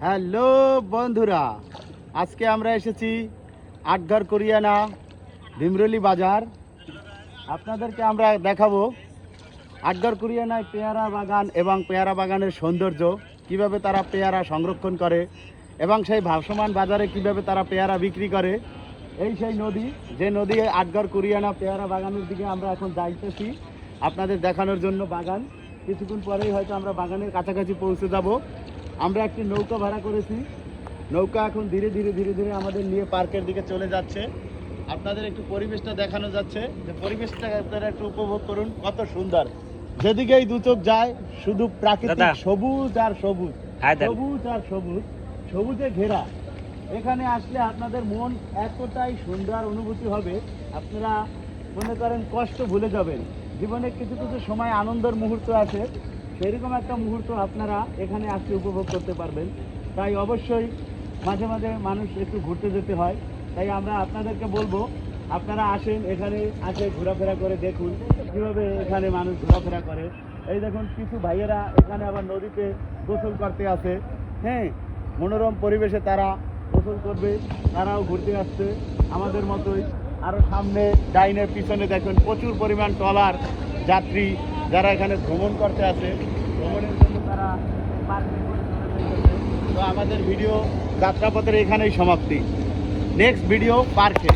Hello বন্ধুরা, আজকে আমরা এসেছি আটঘর কোরিয়ানা ডিমরুলি বাজার। আপনাদেরকে আমরা দেখাবো আটঘর কোরিয়ানায় পেয়ারা বাগান এবং পেয়ারা বাগানের সৌন্দর্য, কিভাবে তারা পেয়ারা সংরক্ষণ করে এবং সেই ভাসমান বাজারে কিভাবে তারা পেয়ারা বিক্রি করে। এই সেই নদী, যে নদী আটঘর কোরিয়ানা পেয়ারা বাগানের দিকে আমরা এখন যাইতেছি আপনাদের দেখানোর জন্য। বাগান কিছুক্ষণ পরেই হয়তো আমরা বাগানের কাছাকাছি পৌঁছে যাব। আমরা একটি নৌকা ভাড়া করেছি, নৌকা এখন ধীরে ধীরে ধীরে ধীরে আমাদের নিয়ে পার্কের দিকে চলে যাচ্ছে। আপনাদের একটু পরিবেশটা দেখানো যাচ্ছে, যে পরিবেশটা আপনারা একটু উপভোগ করুন, কত সুন্দর। যেদিকেই দু চোখ যায় শুধু প্রাকৃতিক সবুজ আর সবুজ, সবুজ আর সবুজ, সবুজে ঘেরা। এখানে আসলে আপনাদের মন এতটাই সুন্দর অনুভূতি হবে, আপনারা মনে করেন কষ্ট ভুলে যাবেন। জীবনে কিছু কিছু সময় আনন্দের মুহূর্ত আছে, সেরকম একটা মুহূর্ত আপনারা এখানে আসলে উপভোগ করতে পারবেন। তাই অবশ্যই মাঝে মাঝে মানুষ একটু ঘুরতে যেতে হয়। তাই আমরা আপনাদেরকে বলবো, আপনারা আসেন, এখানে আসে ঘোরাফেরা করে দেখুন কীভাবে এখানে মানুষ ঘোরাফেরা করে। এই দেখুন কিছু ভাইয়েরা এখানে আবার নদীতে গোসল করতে আসে। হ্যাঁ, মনোরম পরিবেশে তারা গোসল করবে, তারাও ঘুরতে আসছে আমাদের মতোই। আরও সামনে ডাইনের পিছনে দেখুন প্রচুর পরিমাণ ট্রলার যাত্রী যারা এখানে ভ্রমণ করতে আসে, ভ্রমণের জন্য তারা পার্কে করে চলে যেতেছে। তো আমাদের ভিডিও যাত্রাপথের এখানেই সমাপ্তি। নেক্সট ভিডিও পার্কে।